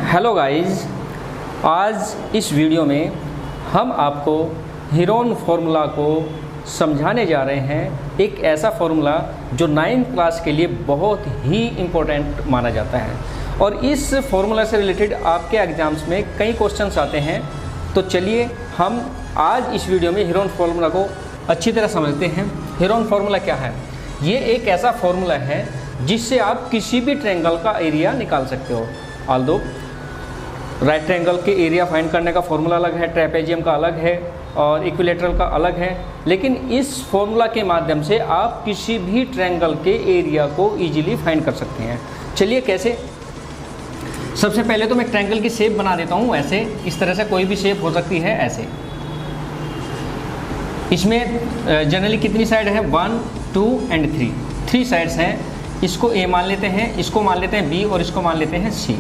Hello guys, आज इस video में हम आपको हीरोन फार्मूला को समझाने जा रहे हैं। एक ऐसा फार्मूला जो 9th क्लास के लिए बहुत ही इम्पोर्टेंट माना जाता है और इस फार्मूला से रिलेटेड आपके एग्जाम्स में कई क्वेश्चंस आते हैं। तो चलिए हम आज इस वीडियो में हीरोन फार्मूला को अच्छी तरह समझते हैं। हीरोन फार्मूला क्या है? ये एक ऐसा फार्मूला है जिससे आप किसी भी ट्रायंगल का एरिया निकाल सकते हो। ऑल्दो राइट ट्रायंगल के एरिया फाइंड करने का फार्मूला अलग है, ट्रेपेजियम का अलग है और इक्विलेटरल का अलग है, लेकिन इस फार्मूला के माध्यम से आप किसी भी ट्रायंगल के एरिया को इजीली फाइंड कर सकते हैं। चलिए कैसे? सबसे पहले तो मैं ट्रायंगल की शेप बना देता हूँ। ऐसे इस तरह से कोई भी शेप हो सकती है। ऐसे इसमें जनरली कितनी साइड है? 1, 2 एंड 3 साइड्स हैं। इसको ए मान लेते हैं, इसको मान लेते हैं बी और इसको मान लेते हैं सी।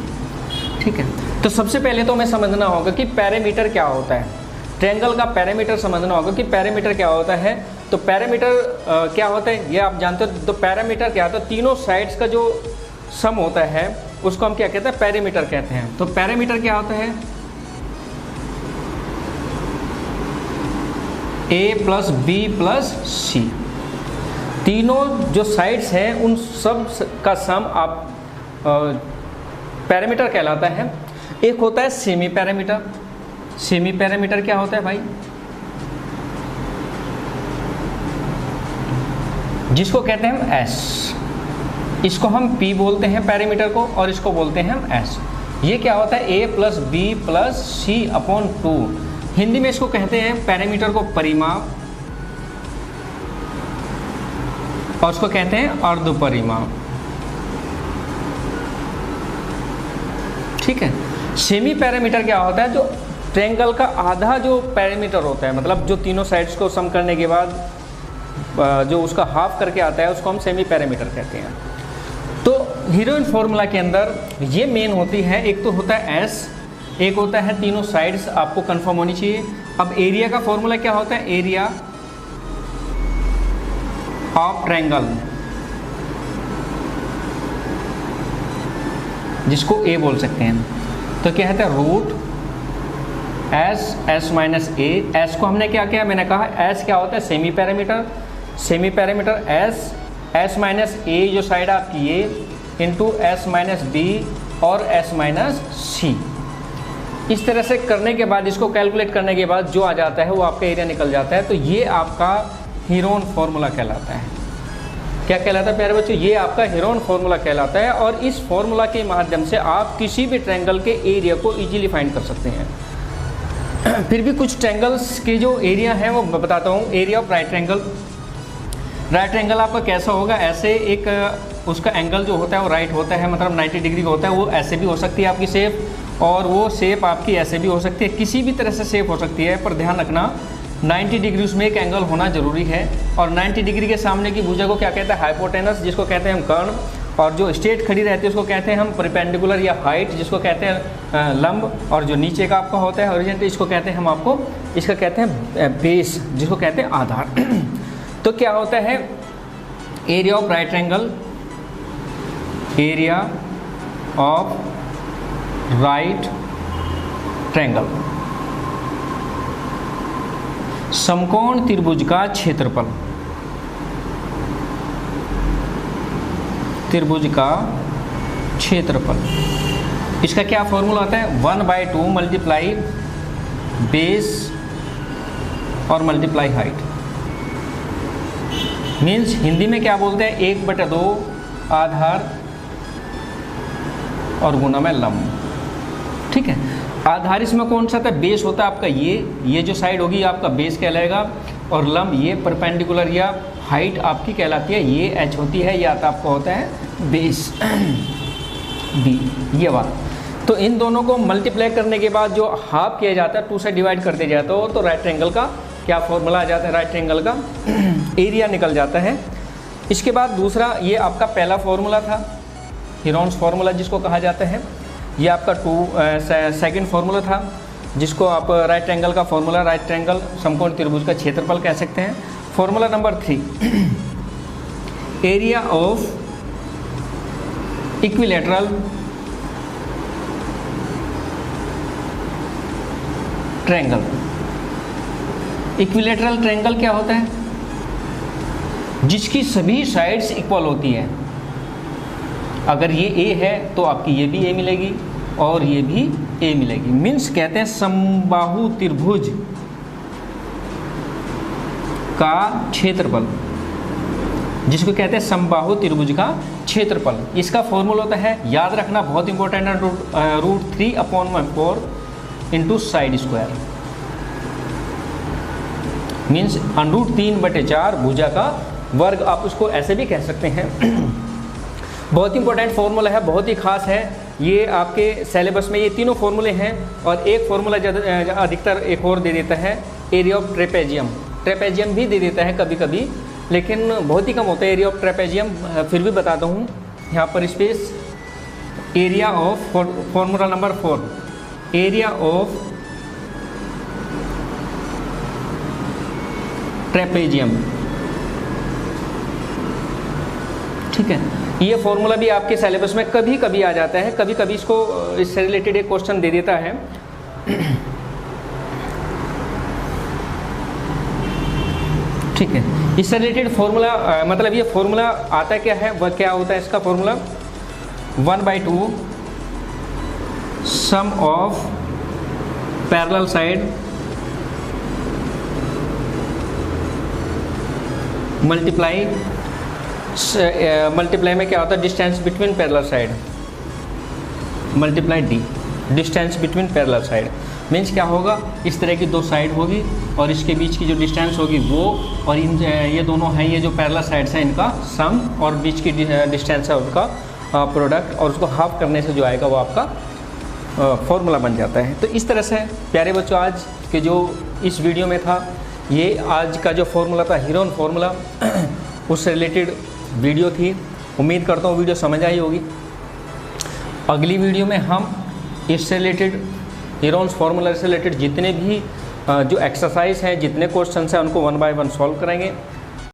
ठीक है, तो सबसे पहले तो हमें समझना होगा कि पैरामीटर क्या होता है। ट्रायंगल का पैरामीटर समझना होगा कि पैरामीटर क्या होता है। तो पैरामीटर क्या होता है ये आप जानते हो। तो पैरामीटर क्या होता है? तीनों साइड्स का जो सम होता है उसको हम क्या कहते हैं? पैरामीटर कहते हैं। तो पैरामीटर क्या होता है? a प्लस बी प्लस सी, तीनों जो साइड्स हैं उन सब का सम आप पैरामीटर कहलाता है। एक होता है सेमी पैरामीटर। सेमी पैरामीटर क्या होता है भाई? जिसको कहते हैं हम s, इसको हम p बोलते हैं पैरामीटर को और इसको बोलते हैं हम s। ये क्या होता है? a plus B plus C upon 2। Hindi में इसको कहते हैं पैरामीटर को परिमाप और उसको कहते हैं अर्ध परिमाप। ठीक है, सेमी पैरामीटर क्या होता है? जो ट्रायंगल का आधा जो पैरामीटर होता है, मतलब जो तीनों साइड्स को सम करने के बाद जो उसका हाफ करके आता है उसको हम सेमी पैरामीटर कहते हैं। तो हीरोन फार्मूला के अंदर ये मेन होती है। एक तो होता है एस, एक होता है तीनों साइड्स, आपको कंफर्म होनी चाहिए। अब एरिया का फॉर्मूला क्या होता है? एरिया ऑफ ट्रायंगल, जिसको ए बोल सकते हैं। तो क्या कहते हैं? रूट एस माइनस ए। एस को हमने क्या किया? मैंने कहा एस क्या होता है? Semi parameter. Semi parameter S minus A जो साइड आपकी ये इंटू एस माइनस बी और एस माइनस सी। इस तरह से करने के बाद, इसको कैलकुलेट करने के बाद जो आ जाता है वो आपका एरिया निकल जाता है। तो ये आपका हीरोन फार्मूला कहलाता है। क्या कहलाता है प्यारे बच्चों? ये आपका हीरोन फार्मूला कहलाता है और इस फार्मूला के माध्यम से आप किसी भी ट्रायंगल के एरिया को इजीली फाइंड कर सकते हैं। फिर भी कुछ ट्रायंगल्स के जो एरिया हैं वो बताता हूँ। Area of right triangle. Right triangle आपका कैसा होगा? ऐसे एक उसका एंगल जो होता है वो राइट होता है, मतलब 90 डिग्री का होता है। वो ऐसे भी हो सकती है आपकी शेप, और वो शेप आपकी ऐसे भी हो सकती है। किसी भी तरह से शेप हो सकती है, पर ध्यान रखना 90 डिग्री उसमें एक एंगल होना जरूरी है। और 90 डिग्री के सामने की भुजा को क्या कहते हैं? हाइपोटेनस, जिसको कहते हैं हम कर्ण। और जो स्ट्रेट खड़ी रहती है उसको कहते हैं हम परपेंडिकुलर या हाइट, जिसको कहते हैं लंब। और जो नीचे का आपका होता है हॉरिजॉन्टल, इसको कहते हैं हम आपको, इसका कहते हैं बेस, जिसको कहते हैं आधार। तो क्या होता है? Area of right triangle, area of right triangle, समकोण त्रिभुज का क्षेत्रफल। त्रिभुज का क्षेत्रफल, इसका क्या फॉर्मूला आता है? 1/2 मल्टीप्लाई बेस और मल्टीप्लाई हाइट। मीन्स हिंदी में क्या बोलते हैं? 1/2 आधार और गुना में लंब। ठीक है, आधार इसमें कौन सा था? बेस होता है आपका ये जो साइड होगी आपका बेस कहलाएगा, और लंब ये परपेंडिकुलर या हाइट आपकी कहलाती है, ये एच होती है, या आपका होता है बेस बी, ये बात। तो इन दोनों को मल्टीप्लाई करने के बाद जो हाफ किया जाता है, 2 से डिवाइड करते जाते हो, तो राइट ट्रायंगल का क्या फॉर्मूला आ जाता है? राइट ट्रायंगल का एरिया निकल जाता है। इसके बाद दूसरा, ये आपका पहला फॉर्मूला था हीरोन्स फार्मूला जिसको कहा जाता है। ये आपका सेकंड फार्मूला था जिसको आप राइट ट्रायंगल का फॉर्मूला, राइट ट्रायंगल समकोण त्रिभुज का क्षेत्रफल कह सकते हैं। Formula number 3, area of equilateral triangle. Equilateral triangle क्या होता है? जिसकी सभी साइड्स इक्वल होती है। अगर ये ए है तो आपकी ये भी ए मिलेगी और ये भी ए मिलेगी। मीन्स कहते हैं समबाहु त्रिभुज का क्षेत्रफल, जिसको कहते हैं समबाहु त्रिभुज का क्षेत्रफल। इसका फॉर्मूला होता है, याद रखना बहुत इंपॉर्टेंट है, √3/4 इंटू साइड स्क्वायर। मीन्स √3/4 भुजा का वर्ग, आप उसको ऐसे भी कह सकते हैं। बहुत इंपॉर्टेंट फॉर्मूला है, बहुत ही खास है ये। आपके सिलेबस में ये तीनों फॉर्मूले हैं और एक फॉर्मूला अधिकतर एक और दे देता है, एरिया ऑफ ट्रेपेजियम। ट्रेपेजियम भी दे देता है कभी कभी, लेकिन बहुत ही कम होता है एरिया ऑफ ट्रेपेजियम। फिर भी बताता हूँ यहाँ पर space, area of formula number 4, area of trapezium. ठीक है, ये फॉर्मूला भी आपके सिलेबस में कभी कभी आ जाता है, कभी कभी इसको इससे रिलेटेड एक क्वेश्चन दे देता है। ठीक है, इससे रिलेटेड फॉर्मूला मतलब ये फॉर्मूला आता क्या है, वह क्या होता है इसका formula? 1/2 sum of parallel side multiply में क्या होता है, distance between parallel side multiply D, distance between parallel side. Means क्या होगा, इस तरह की दो साइड होगी और इसके बीच की जो डिस्टेंस होगी वो, और इन ये दोनों हैं, ये जो पैरेलल साइड्स हैं इनका सम, और बीच की डिस्टेंस है उसका प्रोडक्ट, और उसको हाफ करने से जो आएगा वो आपका फॉर्मूला बन जाता है। तो इस तरह से प्यारे बच्चों, आज के जो इस वीडियो में था, ये आज का जो फॉर्मूला था हेरोन फॉर्मूला, उससे रिलेटेड वीडियो थी। उम्मीद करता हूँ वीडियो समझ आई होगी। अगली वीडियो में हम इससे रिलेटेड हेरोन्स फार्मूला से रिलेटेड जितने भी जो एक्सरसाइज हैं, जितने क्वेश्चन हैं, उनको 1 बाय 1 सॉल्व करेंगे।